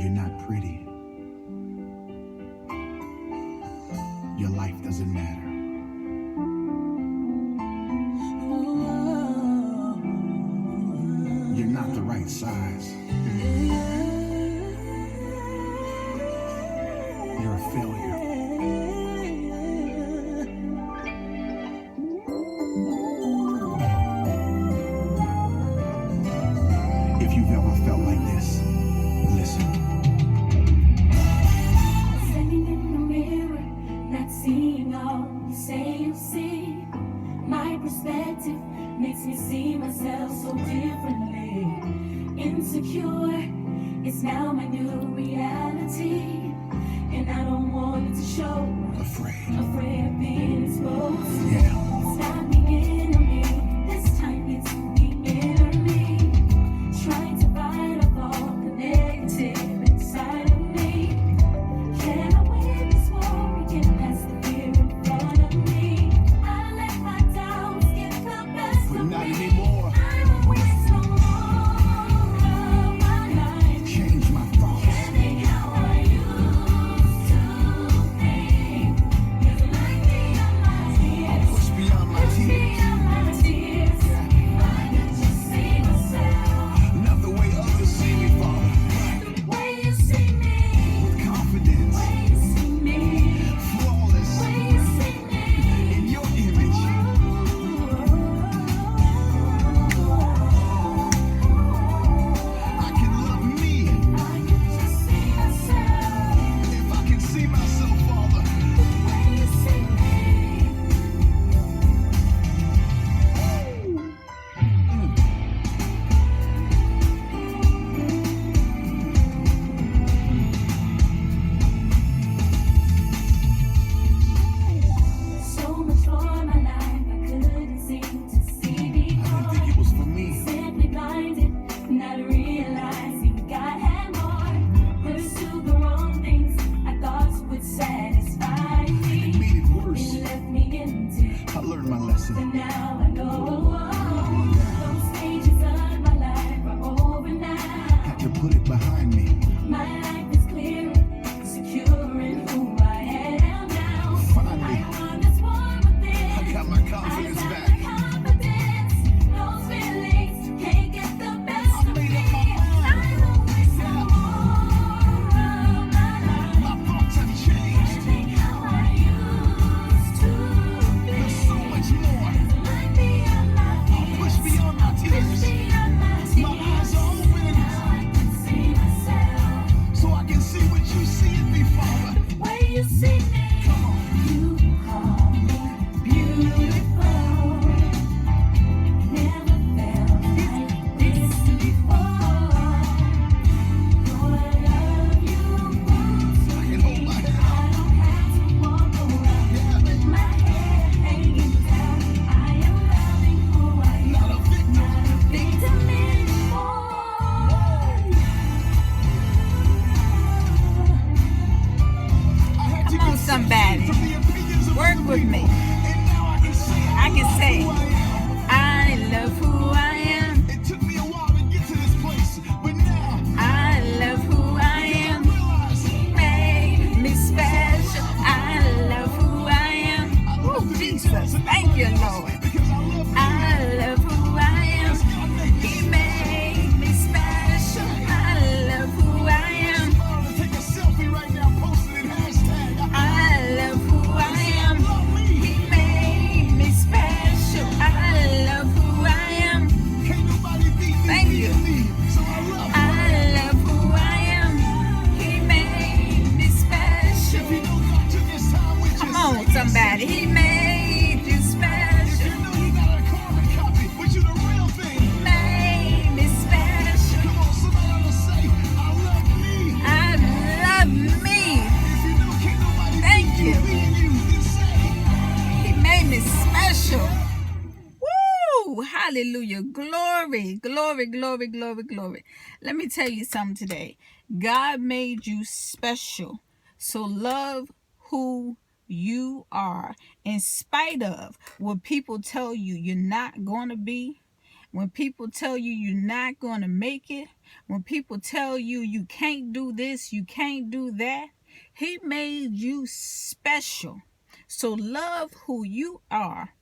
You're not pretty. Your life doesn't matter. You're not the right size. You're a failure. If you've ever felt like this, listen. Standing in the mirror, not seeing all you say you see. My perspective makes me see myself so differently. Insecure is now my new reality, and I don't want it to show. Afraid of being exposed. Yeah. It's not the enemy, this time it's the enemy, trying to fight off all the negative inside of me. Can I win this war and get past the fear in front of me? I let my doubts get the best But of not me. anymore. I won't waste no more of my life. Change my thoughts. Can't think how I used to think. Never like me on my tears. Push beyond my Push tears. beyond my tears. I can just see myself. Not the way others see me, Father. The way you see me. With confidence. The way you see me. Flawless. The way you see me. In your image. I can love me I can just see myself. if I can see myself, Father. The way you see me. So much for my life I couldn't seem to see I didn't before. think it was for me. Simply blinded, not realizing God had more. Pursued the wrong things I thought would satisfy It me. made it worse. It left me empty, I learned my lesson. but now I know. Those stages of my life are over now. Had to put it behind me. My life is clear, secure in who I am now. Finally, I won this war within. I got my confidence I got back. the confidence. Those feelings can't get the best I of made me. up my mind. I won't waste no more of my life. My thoughts have changed. Can't think how I used to be. There's so much more. Light beyond my I'll push fears. beyond my Push tears. beyond my My tears. eyes are open Now I can see myself. so I can see what you see in me, Father. The way you see me. Come on. You call me beautiful. Never felt like this before. Oh, I love you most. I can hold my head I up. don't have to walk around with my head hanging down. I am loving who I am. Not a victim. Not a victim anymore. I had to Come on, get somebody. from the opinions of Work other with people. me. And now I can say I can say, who I am. I love who I am. It took me a while to get to this place, but now I love who I I am. realize Made me special. I love who I am. Oh, Jesus. Thank you, Lord. because I love you. I love who I am. God made me He made me special. I love who I am. smile to take a selfie right now, post it in hashtag. I love who I am. Love me. He made me special. I love who I am. Can't nobody beat me. Thank beat you. me. So I love I love who I am. He made me special. you. If you know God took his time with you, Come on, say somebody. He made you yes. If special. you know you got a carbon copy, but you the real thing. Made me special. Come on, somebody ought to say, I love me. I love me. If you know can't nobody Thank beat you. beating you, then say, He made me special. Woo! Hallelujah. Glory, glory, glory, glory, glory. Let me tell you something today. God made you special. So love who you are in spite of what people tell you you're not going to be. When people tell you you're not going to make it, when people tell you you can't do this, you can't do that, he made you special. So love who you are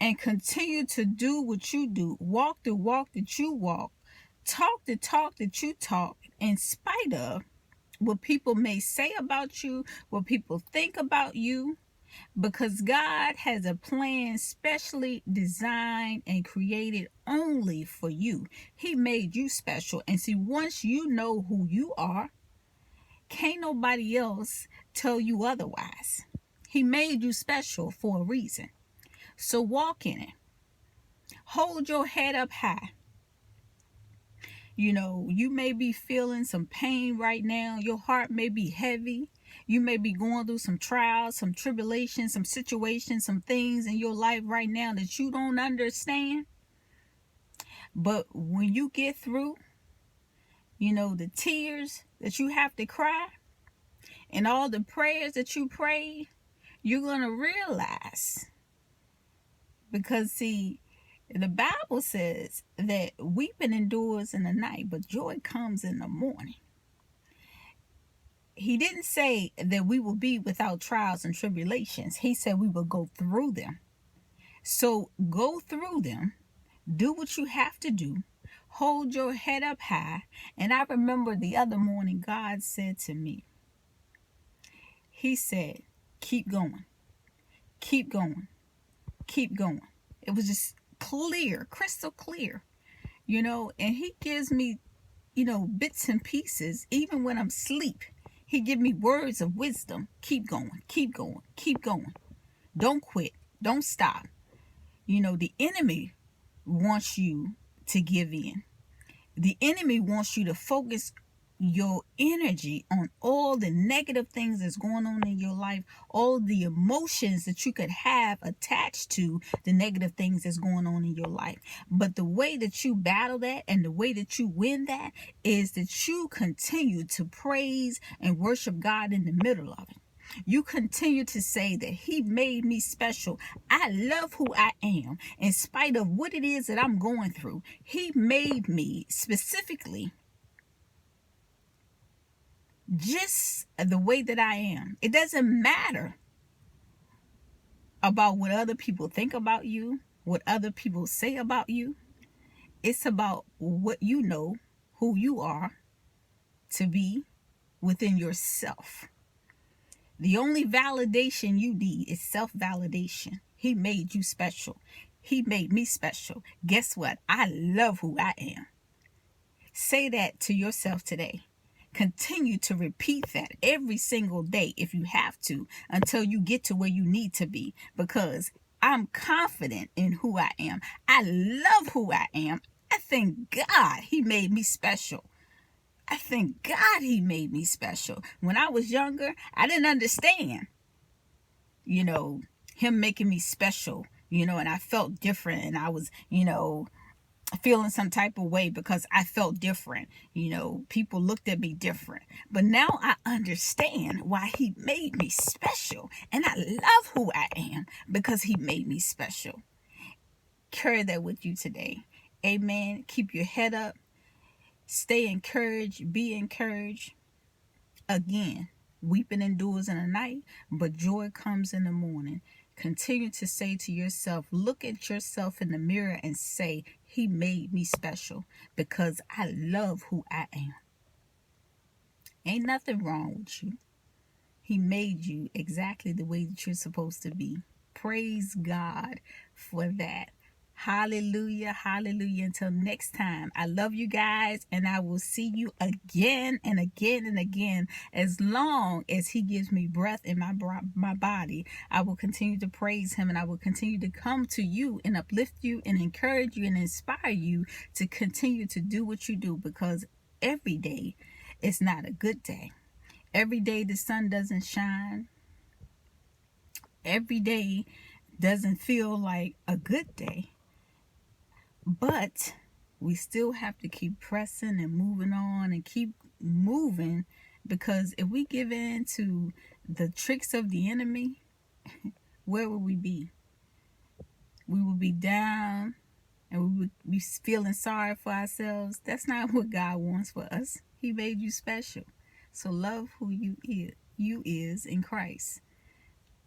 and continue to do what you do. Walk the walk that you walk. Talk the talk that you talk, in spite of what people may say about you, what people think about you, because God has a plan specially designed and created only for you. He made you special. And see, once you know who you are, can't nobody else tell you otherwise. He made you special for a reason. So walk in it. Hold your head up high. You may be feeling some pain right now. Your heart may be heavy. You may be going through some trials, some tribulations, some situations, some things in your life right now that you don't understand. But when you get through, the tears that you have to cry and all the prayers that you prayed, you're going to realize. Because, see, the Bible says that weeping endures in the night, but joy comes in the morning. He didn't say that we will be without trials and tribulations. He said we will go through them. So go through them. Do what you have to do. Hold your head up high. And I remember the other morning God said to me, he said, keep going. Keep going. Keep going. It was just clear, crystal clear, and he gives me, bits and pieces, even when I'm asleep. He give me words of wisdom. Keep going, keep going, keep going. Don't quit. Don't stop. The enemy wants you to give in. The enemy wants you to focus your energy on all the negative things that's going on in your life, all the emotions that you could have attached to the negative things that's going on in your life. But the way that you battle that and the way that you win that is that you continue to praise and worship God in the middle of it. You continue to say that he made me special. I love who I am. In spite of what it is that I'm going through, he made me specifically just the way that I am. It doesn't matter about what other people think about you, what other people say about you. It's about what you know, who you are to be within yourself. The only validation you need is self-validation. He made you special. He made me special. Guess what? I love who I am. Say that to yourself today. Continue to repeat that every single day if you have to, until you get to where you need to be, because I'm confident in who I am. I love who I am. I thank God he made me special. I thank God he made me special. When I was younger, I didn't understand, him making me special, and I felt different, and I was, feeling some type of way because I felt different. People looked at me different. But now I understand why he made me special. And I love who I am because he made me special. Carry that with you today. Amen. Keep your head up. Stay encouraged. Be encouraged. Again, weeping endures in the night, but joy comes in the morning. Continue to say to yourself, look at yourself in the mirror and say, he made me special because I love who I am. Ain't nothing wrong with you. He made you exactly the way that you're supposed to be. Praise God for that. Hallelujah, hallelujah. Until next time, I love you guys, and I will see you again and again and again. As long as he gives me breath in my body, I will continue to praise him, and I will continue to come to you and uplift you and encourage you and inspire you to continue to do what you do, because every day is not a good day. Every day the sun doesn't shine. Every day doesn't feel like a good day. But we still have to keep pressing and moving on and keep moving, because if we give in to the tricks of the enemy, where will we be? We will be down and we would be feeling sorry for ourselves. That's not what God wants for us. He made you special. So love who you is in Christ.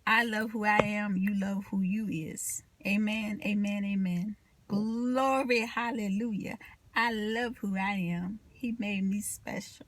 I love who I am. You love who you is. Amen. Amen. Amen. Glory. Hallelujah. I love who I am. He made me special.